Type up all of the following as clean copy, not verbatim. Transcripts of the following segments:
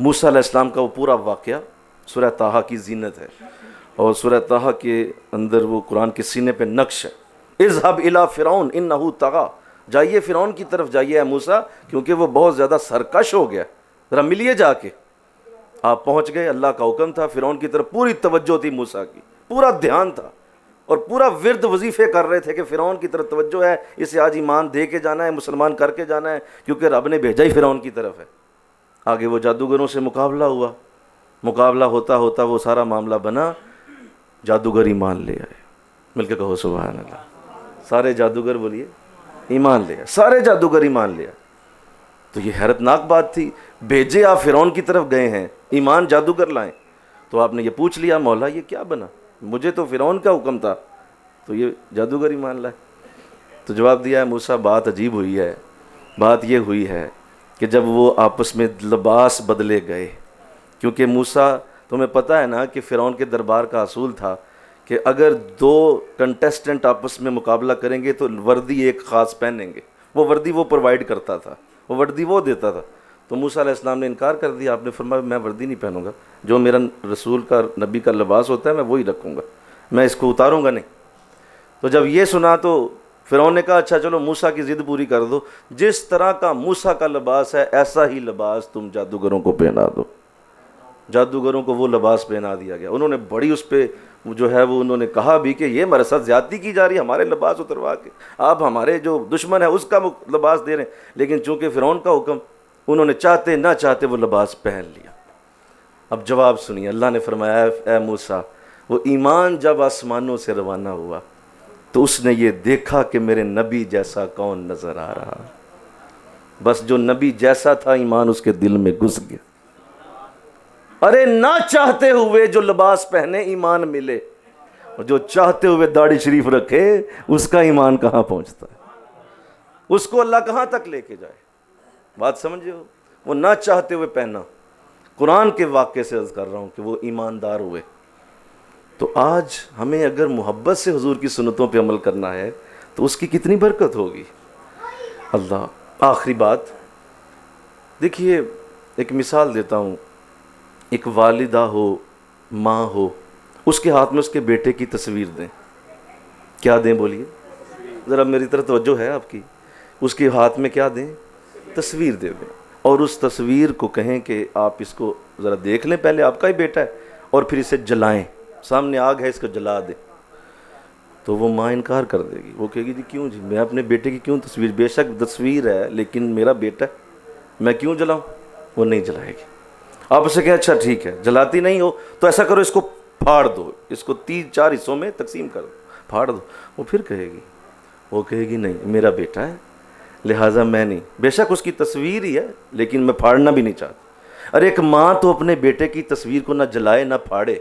موسیٰ علیہ السلام کا وہ پورا واقعہ سورہ طٰہٰ کی زینت ہے، اور سورہ طٰہٰ کے اندر وہ قرآن کے سینے پہ نقش ہے، اذهب الی فرعون انہ طغیٰ، جائیے فرعون کی طرف جائیے اے موسیٰ، کیونکہ وہ بہت زیادہ سرکش ہو گیا، ذرا ملیے جا کے۔ آپ پہنچ گئے، اللہ کا حکم تھا، فرعون کی طرف پوری توجہ تھی موسیٰ کی، پورا دھیان تھا، اور پورا ورد وظیفے کر رہے تھے کہ فرعون کی طرف توجہ ہے، اسے آج ایمان دے کے جانا ہے، مسلمان کر کے جانا ہے، کیونکہ رب نے بھیجا ہی فرعون کی طرف ہے۔ آگے وہ جادوگروں سے مقابلہ ہوا، مقابلہ ہوتا ہوتا وہ سارا معاملہ بنا، جادوگر ایمان لے آئے۔ مل کے کہو سبحان اللہ۔ سارے جادوگر بولیے ایمان لے آئے، سارے جادوگر ایمان لے آئے۔ تو یہ حیرت ناک بات تھی، بھیجے آپ فرعون کی طرف گئے ہیں، ایمان جادوگر لائیں۔ تو آپ نے یہ پوچھ لیا مولا یہ کیا بنا، مجھے تو فرعون کا حکم تھا، تو یہ جادوگر ایمان لائے۔ تو جواب دیا ہے موسیٰ بات عجیب ہوئی ہے، بات یہ ہوئی ہے کہ جب وہ آپس میں لباس بدلے گئے، کیونکہ موسیٰ تمہیں پتہ ہے نا کہ فرعون کے دربار کا اصول تھا کہ اگر دو کنٹیسٹنٹ آپس میں مقابلہ کریں گے تو وردی ایک خاص پہنیں گے، وہ وردی وہ پرووائڈ کرتا تھا، وہ وردی وہ دیتا تھا۔ تو موسیٰ علیہ السلام نے انکار کر دیا، آپ نے فرمایا میں وردی نہیں پہنوں گا، جو میرا رسول کا نبی کا لباس ہوتا ہے میں وہی رکھوں گا، میں اس کو اتاروں گا نہیں۔ تو جب یہ سنا تو فرعون نے کہا اچھا چلو موسیٰ کی ضد پوری کر دو، جس طرح کا موسیٰ کا لباس ہے ایسا ہی لباس تم جادوگروں کو پہنا دو۔ جادوگروں کو وہ لباس پہنا دیا گیا۔ انہوں نے بڑی اس پہ جو ہے وہ انہوں نے کہا بھی کہ یہ ہمارے ساتھ زیادتی کی جا رہی ہے، ہمارے لباس اتروا کے آپ ہمارے جو دشمن ہے اس کا لباس دے رہے ہیں۔ لیکن چونکہ فرعون کا حکم، انہوں نے چاہتے نہ چاہتے وہ لباس پہن لیا۔ اب جواب سنیے، اللہ نے فرمایا اے موسیٰ، وہ ایمان جب آسمانوں سے روانہ ہوا تو اس نے یہ دیکھا کہ میرے نبی جیسا کون نظر آ رہا، بس جو نبی جیسا تھا ایمان اس کے دل میں گھس گیا۔ ارے نہ چاہتے ہوئے جو لباس پہنے ایمان ملے، اور جو چاہتے ہوئے داڑھی شریف رکھے اس کا ایمان کہاں پہنچتا ہے، اس کو اللہ کہاں تک لے کے جائے۔ بات سمجھے ہو، وہ نہ چاہتے ہوئے پہنا۔ قرآن کے واقعے سے عرض کر رہا ہوں کہ وہ ایماندار ہوئے۔ تو آج ہمیں اگر محبت سے حضور کی سنتوں پہ عمل کرنا ہے تو اس کی کتنی برکت ہوگی۔ اللہ، آخری بات دیکھیے، ایک مثال دیتا ہوں، ایک والدہ ہو، ماں ہو، اس کے ہاتھ میں اس کے بیٹے کی تصویر دیں، کیا دیں بولیے ذرا، میری طرف توجہ ہے آپ کی، اس کے ہاتھ میں کیا دیں، تصویر دے دیں، اور اس تصویر کو کہیں کہ آپ اس کو ذرا دیکھ لیں، پہلے آپ کا ہی بیٹا ہے، اور پھر اسے جلائیں، سامنے آگ ہے اس کو جلا دیں۔ تو وہ ماں انکار کر دے گی، وہ کہے گی جی کیوں جی، میں اپنے بیٹے کی کیوں تصویر، بے شک تصویر ہے لیکن میرا بیٹا ہے، میں کیوں جلاؤں، وہ نہیں جلائے گی۔ آپ اسے کہیں اچھا ٹھیک ہے، جلاتی نہیں ہو تو ایسا کرو اس کو پھاڑ دو، اس کو 3-4 حصوں میں تقسیم کر دو، پھاڑ دو۔ وہ پھر کہے گی، وہ کہے گی نہیں میرا بیٹا ہے لہٰذا میں نہیں، بے شک اس کی تصویر ہی ہے لیکن میں پھاڑنا بھی نہیں چاہتا۔ ارے ایک ماں تو اپنے بیٹے کی تصویر کو نہ جلائے نہ پھاڑے،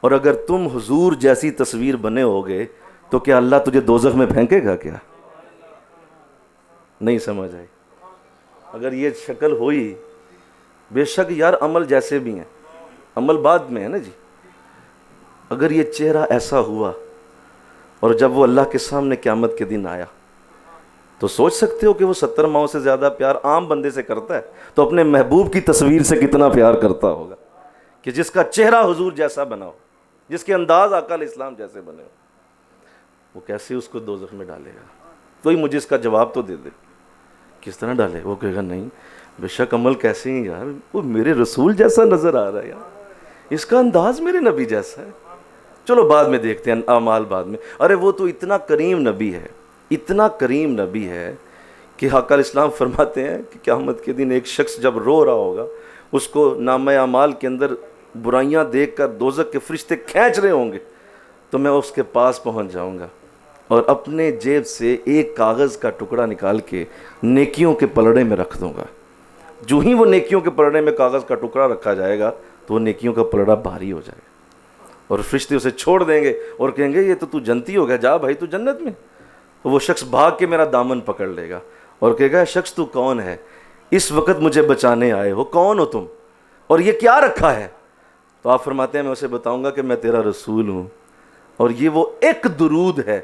اور اگر تم حضور جیسی تصویر بنے ہوگے تو کیا اللہ تجھے دوزخ میں پھینکے گا کیا؟ نہیں سمجھ آئی؟ اگر یہ شکل ہوئی، بے شک یار عمل جیسے بھی ہیں، عمل بعد میں ہے نا جی، اگر یہ چہرہ ایسا ہوا اور جب وہ اللہ کے سامنے قیامت کے دن آیا تو سوچ سکتے ہو کہ وہ 70 ماؤں سے زیادہ پیار عام بندے سے کرتا ہے تو اپنے محبوب کی تصویر سے کتنا پیار کرتا ہوگا، کہ جس کا چہرہ حضور جیسا بنا ہو، جس کے انداز آقا علیہ السلام جیسے بنے ہو، وہ کیسے اس کو دوزخ میں ڈالے گا؟ کوئی مجھے اس کا جواب تو دے دے، کس طرح ڈالے؟ وہ کہے گا نہیں بے شک عمل کیسے ہیں یار، وہ میرے رسول جیسا نظر آ رہا ہے یار، اس کا انداز میرے نبی جیسا ہے، چلو بعد میں دیکھتے ہیں اعمال بعد میں۔ ارے وہ تو اتنا کریم نبی ہے، اتنا کریم نبی ہے کہ آقا علیہ السلام فرماتے ہیں کہ قیامت کے دن ایک شخص جب رو رہا ہوگا، اس کو نامہ اعمال کے اندر برائیاں دیکھ کر دوزخ کے فرشتے کھینچ رہے ہوں گے، تو میں اس کے پاس پہنچ جاؤں گا اور اپنے جیب سے ایک کاغذ کا ٹکڑا نکال کے نیکیوں کے پلڑے میں رکھ دوں گا۔ جو ہی وہ نیکیوں کے پلڑے میں کاغذ کا ٹکڑا رکھا جائے گا تو وہ نیکیوں کا پلڑا بھاری ہو جائے گا، اور فرشتے اسے چھوڑ دیں گے اور کہیں گے یہ تو جنتی ہو گیا، جا بھائی تو جنت میں۔ تو وہ شخص بھاگ کے میرا دامن پکڑ لے گا اور کہے گا شخص تو کون ہے، اس وقت مجھے بچانے آئے ہو، کون ہو تم، اور یہ کیا رکھا ہے؟ تو آپ فرماتے ہیں میں اسے بتاؤں گا کہ میں تیرا رسول ہوں، اور یہ وہ ایک درود ہے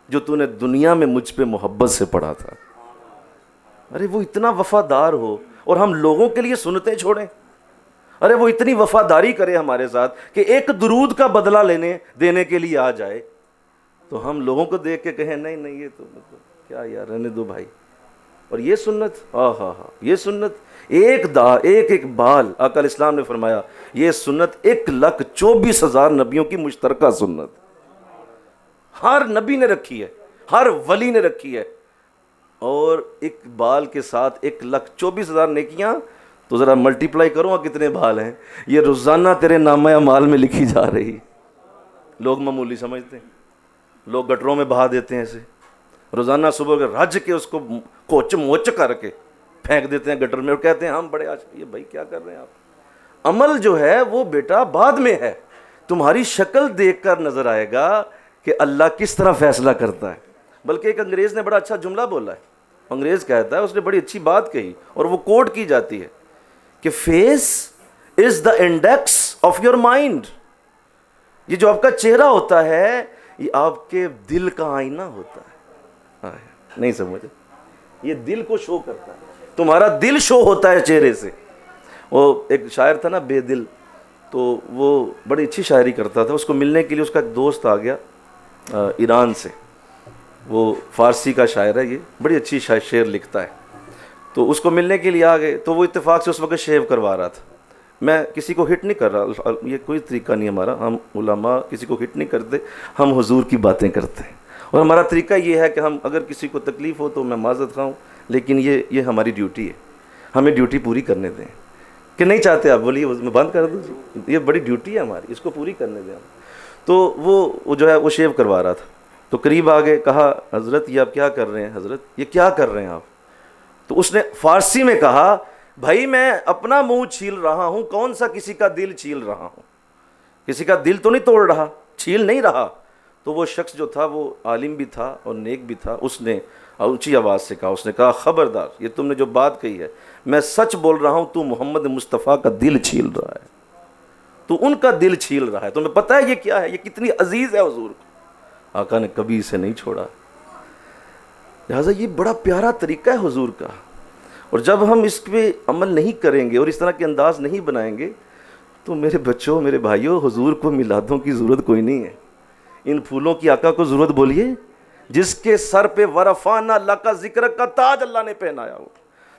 جو تو نے دنیا میں مجھ پہ محبت سے پڑھا تھا۔ ارے وہ اتنا وفادار ہو اور ہم لوگوں کے لیے سنتیں چھوڑیں، ارے وہ اتنی وفاداری کرے ہمارے ساتھ کہ ایک درود کا بدلہ دینے کے لیے آ جائے، تو ہم لوگوں کو دیکھ کے کہیں نہیں نہیں یہ تو کیا یار، رہنے دو بھائی۔ اور یہ سنت، یہ سنت ایک بال، آقا علیہ السلام نے فرمایا یہ سنت 1,24,000 نبیوں کی مشترکہ سنت، ہر نبی نے رکھی ہے، ہر ولی نے رکھی ہے، اور ایک بال کے ساتھ 1,24,000 نیکیاں، تو ذرا ملٹیپلائی کرو کتنے بال ہیں، یہ روزانہ تیرے نامہ اعمال میں لکھی جا رہی۔ لوگ معمولی سمجھتے ہیں، لوگ گٹروں میں بہا دیتے ہیں، ایسے روزانہ صبح کے رج کے اس کو کوچ موچ کر کے پھینک دیتے ہیں گٹر میں، اور کہتے ہیں ہم بڑے آج، یہ بھائی کیا کر رہے ہیں آپ؟ عمل جو ہے وہ بیٹا بعد میں ہے، تمہاری شکل دیکھ کر نظر آئے گا کہ اللہ کس طرح فیصلہ کرتا ہے۔ بلکہ ایک انگریز نے بڑا اچھا جملہ بولا ہے، انگریز کہتا ہے، اس نے بڑی اچھی بات کہی اور وہ کوٹ کی جاتی ہے کہ face is the index of your mind, یہ جو آپ کا چہرہ ہوتا ہے یہ آپ کے دل کا آئینہ ہوتا ہے۔ نہیں سمجھے؟ یہ دل کو شو کرتا ہے، تمہارا دل شو ہوتا ہے چہرے سے۔ وہ ایک شاعر تھا نا بے دل، تو وہ بڑی اچھی شاعری کرتا تھا، اس کو ملنے کے لیے اس کا ایک دوست آ گیا ایران سے، وہ فارسی کا شاعر ہے، یہ بڑی اچھی شعر لکھتا ہے، تو اس کو ملنے کے لیے آ گئے، تو وہ اتفاق سے اس وقت شیو کروا رہا تھا۔ میں کسی کو ہٹ نہیں کر رہا، یہ کوئی طریقہ نہیں ہمارا، ہم علماء کسی کو ہٹ نہیں کرتے، ہم حضور کی باتیں کرتے ہیں، اور ہمارا طریقہ یہ ہے کہ ہم اگر کسی کو تکلیف ہو تو میں معذرت خواہ ہوں، لیکن یہ ہماری ڈیوٹی ہے، ہمیں ڈیوٹی پوری کرنے دیں۔ کہ نہیں چاہتے آپ؟ بولیے میں بند کر دوں جی، یہ بڑی ڈیوٹی ہے ہماری، اس کو پوری کرنے دیں ہم۔ تو وہ جو ہے وہ شیو کروا رہا تھا، تو قریب آگے کہا حضرت یہ آپ کیا کر رہے ہیں، حضرت یہ کیا کر رہے ہیں آپ؟ تو اس نے فارسی میں کہا بھائی میں اپنا منہ چھیل رہا ہوں، کون سا کسی کا دل چھیل رہا ہوں، کسی کا دل تو نہیں توڑ رہا، چھیل نہیں رہا۔ تو وہ شخص جو تھا وہ عالم بھی تھا اور نیک بھی تھا، اس نے اونچی آواز سے کہا، اس نے کہا خبردار، یہ تم نے جو بات کہی ہے میں سچ بول رہا ہوں، تو محمد مصطفیٰ کا دل چھیل رہا ہے، تو ان کا دل چھیل رہا ہے۔ تمہیں پتہ ہے یہ کیا ہے، یہ کتنی عزیز ہے حضور کو، آقا نے کبھی اسے نہیں چھوڑا۔ لہٰذا یہ بڑا پیارا طریقہ ہے حضور کا، اور جب ہم اس پہ عمل نہیں کریں گے اور اس طرح کے انداز نہیں بنائیں گے تو میرے بچوں، میرے بھائیوں، حضور کو میلادوں کی ضرورت کوئی نہیں ہے، ان پھولوں کی آقا کو ضرورت بولیے، جس کے سر پہ ورفعنا لک ذکرک کا تاج اللہ نے پہنایا ہو،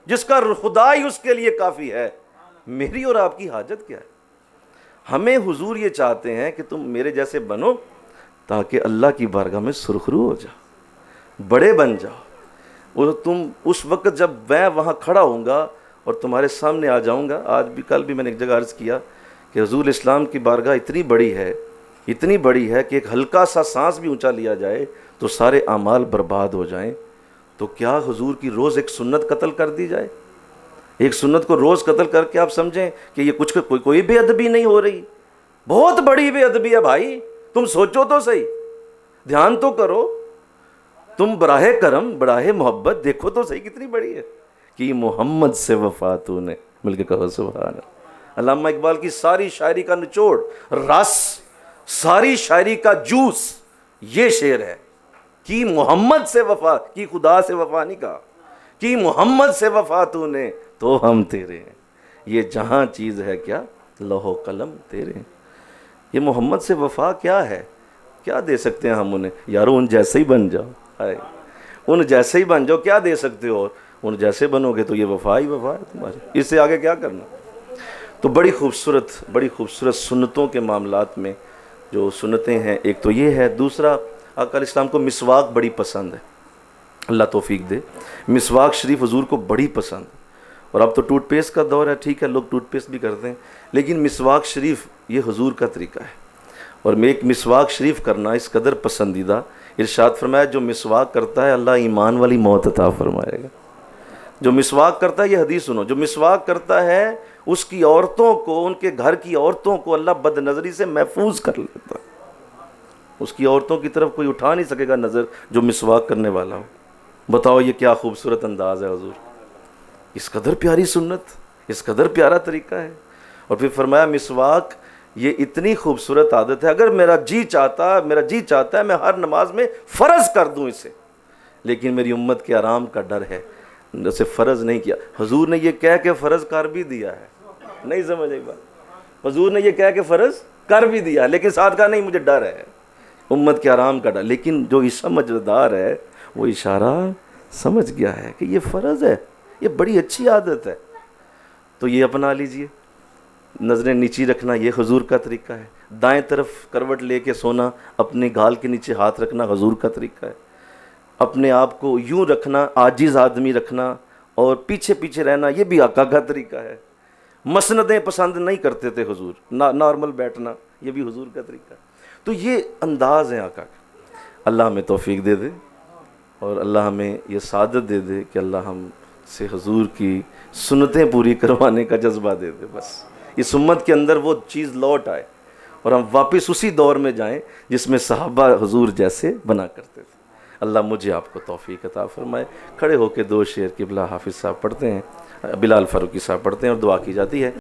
جس کا خدا ہی اس کے لیے کافی ہے، میری اور آپ کی حاجت کیا ہے؟ ہمیں حضور یہ چاہتے ہیں کہ تم میرے جیسے بنو تاکہ اللہ کی بارگاہ میں سرخرو ہو جاؤ، بڑے بن جاؤ، اور تم اس وقت جب میں وہاں کھڑا ہوں گا اور تمہارے سامنے آ جاؤں گا، آج بھی کل بھی میں نے ایک جگہ عرض کیا کہ حضور اسلام کی بارگاہ اتنی بڑی ہے کہ ایک ہلکا سا سانس بھی اونچا لیا جائے تو سارے اعمال برباد ہو جائیں، تو کیا حضور کی روز ایک سنت قتل کر دی جائے؟ ایک سنت کو روز قتل کر کے آپ سمجھیں کہ یہ کچھ کوئی بے ادبی نہیں ہو رہی، بہت بڑی بے ادبی ہے بھائی، تم سوچو تو صحیح، دھیان تو کرو، تم براہ کرم براہ محبت دیکھو تو صحیح کتنی بڑی ہے کہ محمد سے وفا تو نے، مل کے کہو سبحان اللہ۔ علامہ اقبال کی ساری شاعری کا نچوڑ، رس، ساری شاعری کا جوس یہ شعر ہے کہ محمد سے وفا، کی خدا سے وفا نہیں کہا، کہ محمد سے وفا تو نے تو ہم تیرے ہیں، یہ جہاں چیز ہے کیا لوح قلم تیرے ہیں۔ یہ محمد سے وفا کیا ہے، کیا دے سکتے ہیں ہم انہیں؟ یارو ان جیسے ہی بن جاؤ، ان جیسے ہی بن جاؤ، کیا دے سکتے ہو؟ ان جیسے بنو گے تو یہ وفا ہی وفا ہے تمہاری، اس سے آگے کیا کرنا؟ تو بڑی خوبصورت سنتوں کے معاملات میں جو سنتیں ہیں، ایک تو یہ ہے، دوسرا آقا علیہ السلام کو مسواک بڑی پسند ہے، اللہ توفیق دے، مسواک شریف حضور کو بڑی پسند، اور اب تو ٹوتھ پیسٹ کا دور ہے، ٹھیک ہے لوگ ٹوتھ پیسٹ بھی کرتے ہیں، لیکن مسواک شریف یہ حضور کا طریقہ ہے، اور میں ایک مسواک شریف کرنا اس قدر پسندیدہ، ارشاد فرمایا جو مسواک کرتا ہے اللہ ایمان والی موت عطا فرمائے گا۔ جو مسواک کرتا ہے، یہ حدیث سنو، جو مسواک کرتا ہے اس کی عورتوں کو، ان کے گھر کی عورتوں کو اللہ بد نظری سے محفوظ کر لیتا ہے، اس کی عورتوں کی طرف کوئی اٹھا نہیں سکے گا نظر جو مسواک کرنے والا ہو۔ بتاؤ یہ کیا خوبصورت انداز ہے حضور، اس قدر پیاری سنت، اس قدر پیارا طریقہ ہے۔ اور پھر فرمایا مسواک یہ اتنی خوبصورت عادت ہے، اگر میرا جی چاہتا ہے میں ہر نماز میں فرض کر دوں اسے، لیکن میری امت کے آرام کا ڈر ہے، اسے فرض نہیں کیا۔ حضور نے یہ کہہ کے فرض کر بھی دیا ہے، نہیں سمجھ آئی بات؟ حضور نے یہ کہہ کے فرض کر بھی دیا، لیکن ساتھ کہا نہیں مجھے ڈر ہے امت کے آرام کا ڈر. لیکن جو سمجھدار ہے وہ اشارہ سمجھ گیا ہے کہ یہ فرض ہے، یہ بڑی اچھی عادت ہے، تو یہ اپنا لیجئے. نظریں نیچی رکھنا یہ حضور کا طریقہ ہے. دائیں طرف کروٹ لے کے سونا، اپنے گال کے نیچے ہاتھ رکھنا حضور کا طریقہ ہے. اپنے آپ کو یوں رکھنا، عاجز آدمی رکھنا اور پیچھے پیچھے رہنا، یہ بھی آقا کا طریقہ ہے. مسندیں پسند نہیں کرتے تھے حضور، نارمل بیٹھنا یہ بھی حضور کا طریقہ ہے. تو یہ انداز ہے آقا کا. اللہ ہمیں توفیق دے دے اور اللہ ہمیں یہ سعادت دے دے کہ اللہ ہم سے حضور کی سنتیں پوری کروانے کا جذبہ دے دے. بس اس امت کے اندر وہ چیز لوٹ آئے اور ہم واپس اسی دور میں جائیں جس میں صحابہ حضور جیسے بنا کرتے تھے. اللہ مجھے آپ کو توفیق عطا فرمائے. کھڑے ہو کے 2 شعر قبلہ حافظ صاحب پڑھتے ہیں، بلال فاروقی صاحب پڑھتے ہیں اور دعا کی جاتی ہے.